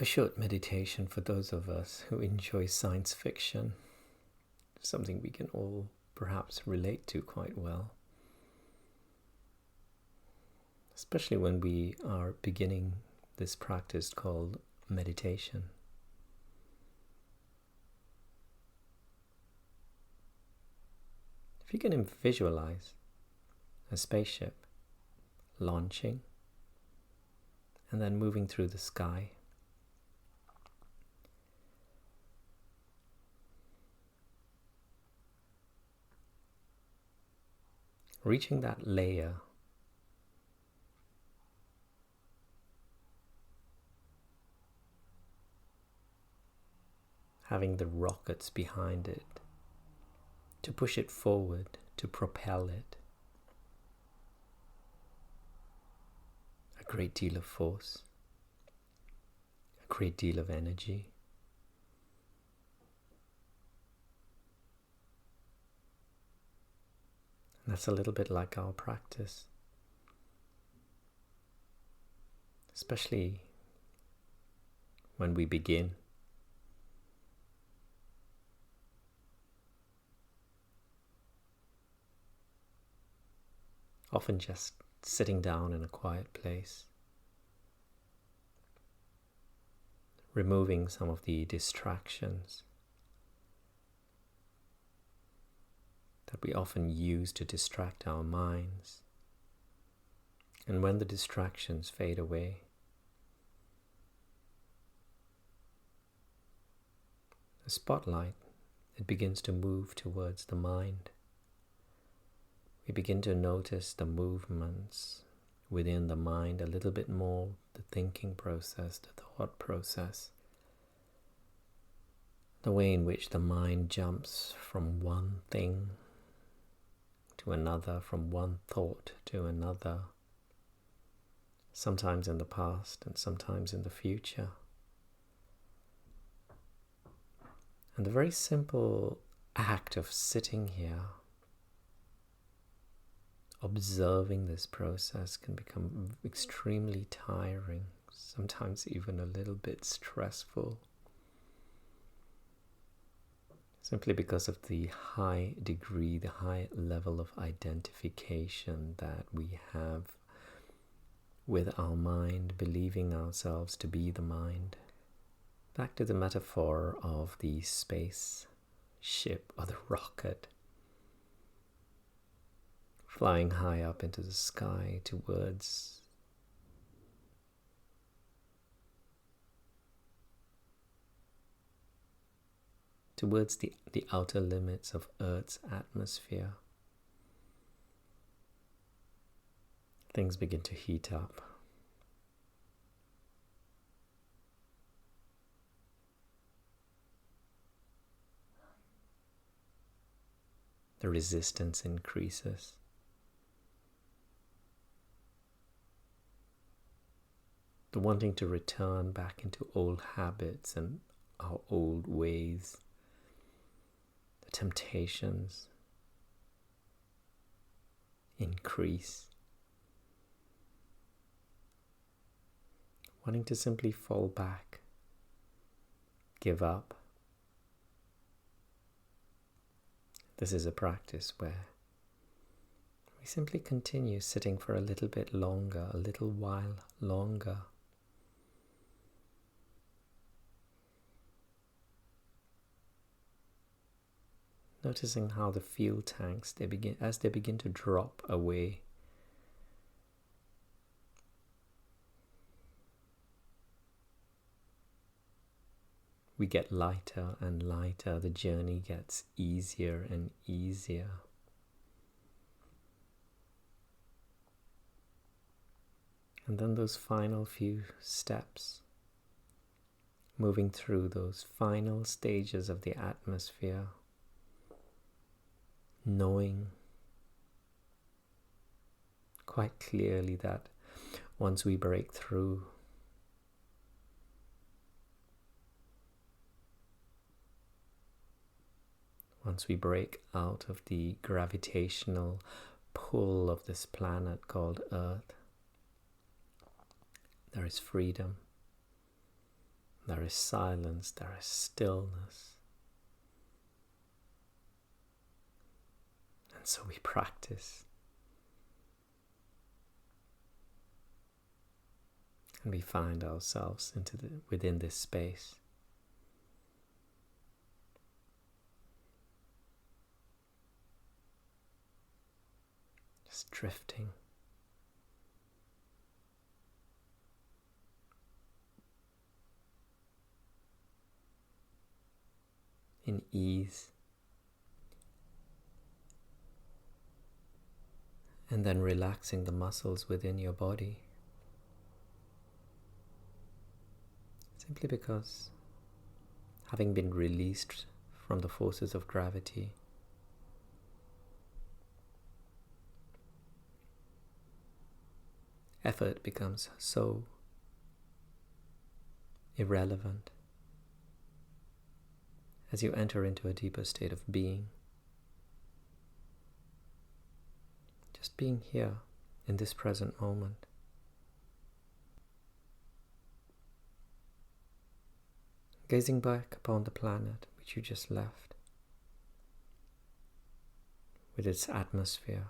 A short meditation for those of us who enjoy science fiction, something we can all perhaps relate to quite well, especially when we are beginning this practice called meditation. If you can visualize a spaceship launching and then moving through the sky, reaching that layer having the rockets behind it to push it forward, to propel it. A great deal of force, a great deal of energy. And that's a little bit like our practice, especially when we begin. Often just sitting down in a quiet place, removing some of the distractions that we often use to distract our minds. And when the distractions fade away, the spotlight, it begins to move towards the mind. We begin to notice the movements within the mind a little bit more, the thinking process, the thought process, the way in which the mind jumps from one thing to another, from one thought to another, sometimes in the past and sometimes in the future. And the very simple act of sitting here, observing this process, can become extremely tiring, sometimes even a little bit stressful, simply because of the high degree, the high level of identification that we have with our mind, believing ourselves to be the mind. Back to the metaphor of the space ship or the rocket, flying high up into the sky towards the outer limits of Earth's atmosphere. Things begin to heat up. The resistance increases. The wanting to return back into old habits and our old ways, the temptations increase. Wanting to simply fall back, give up. This is a practice where we simply continue sitting for a little bit longer, a little while longer. Noticing how the fuel tanks, as they begin to drop away, we get lighter and lighter, the journey gets easier and easier. And then those final few steps, moving through those final stages of the atmosphere, knowing quite clearly that once we break through, once we break out of the gravitational pull of this planet called Earth, there is freedom. There is silence, there is stillness. And so we practice. And we find ourselves within this space. Just drifting. In ease. And then relaxing the muscles within your body. Simply because, having been released from the forces of gravity, effort becomes so irrelevant as you enter into a deeper state of being. Just being here in this present moment. Gazing back upon the planet which you just left, with its atmosphere,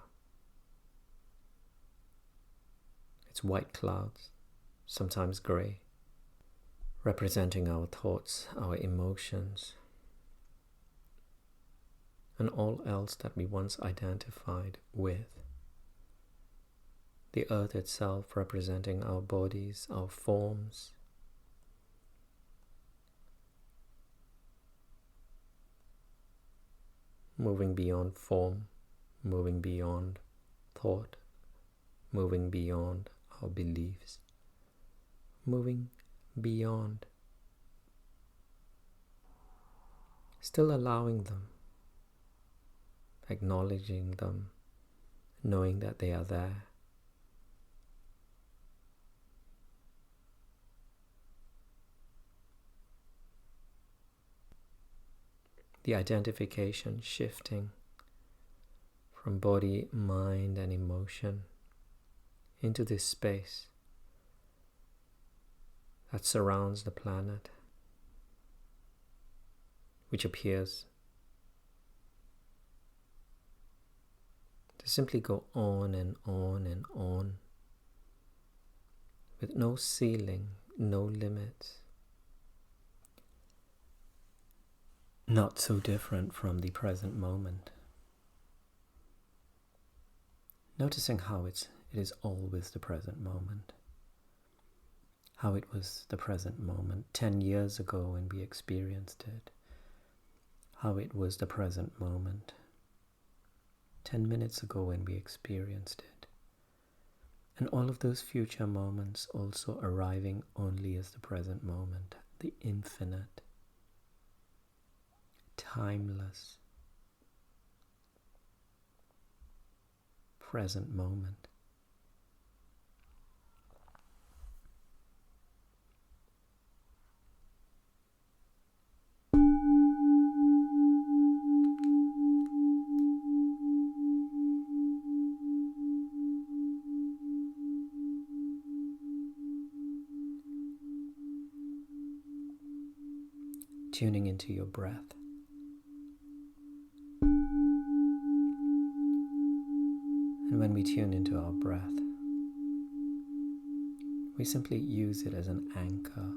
its white clouds, sometimes grey, representing our thoughts, our emotions, and all else that we once identified with. The earth itself representing our bodies, our forms, moving beyond form, moving beyond thought, moving beyond our beliefs, moving beyond, still allowing them, acknowledging them, knowing that they are there. The identification shifting from body, mind, and emotion into this space that surrounds the planet, which appears to simply go on and on and on, with no ceiling, no limits. Not so different from the present moment. Noticing how it is always the present moment. How it was the present moment 10 years ago when we experienced it. How it was the present moment 10 minutes ago when we experienced it. And all of those future moments also arriving only as the present moment, the infinite, timeless, present moment. Tuning into your breath. And when we tune into our breath, we simply use it as an anchor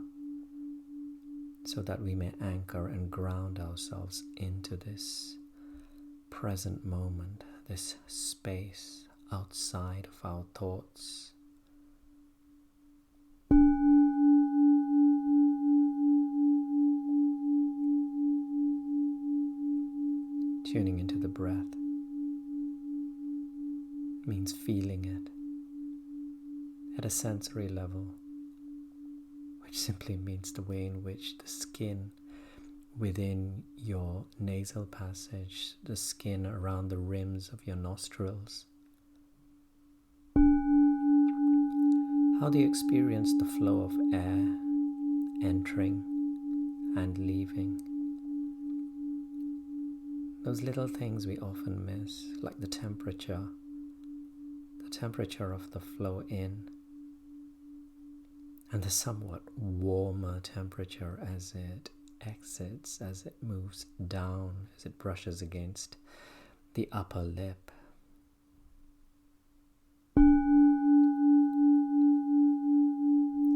so that we may anchor and ground ourselves into this present moment, this space outside of our thoughts. Tuning into the breath means feeling it at a sensory level, which simply means the way in which the skin within your nasal passage, the skin around the rims of your nostrils, how they experience the flow of air entering and leaving. Those little things we often miss, like the temperature of the flow in and the somewhat warmer temperature as it exits, as it moves down, as it brushes against the upper lip.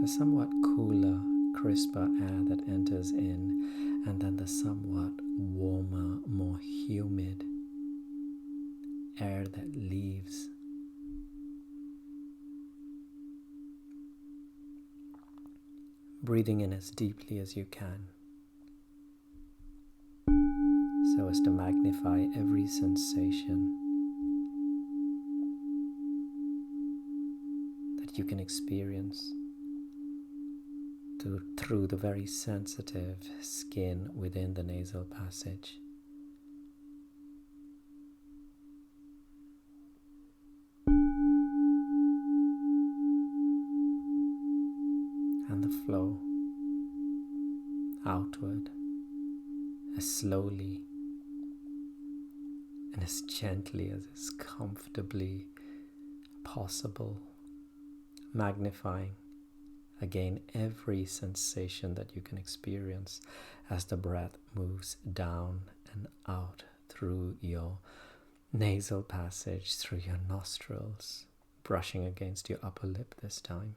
The somewhat cooler, crisper air that enters in, and then the somewhat warmer, more humid air that leaves. Breathing in as deeply as you can, so as to magnify every sensation that you can experience through the very sensitive skin within the nasal passage. And the flow outward as slowly and as gently as is comfortably possible, magnifying again every sensation that you can experience as the breath moves down and out through your nasal passage, through your nostrils, brushing against your upper lip this time.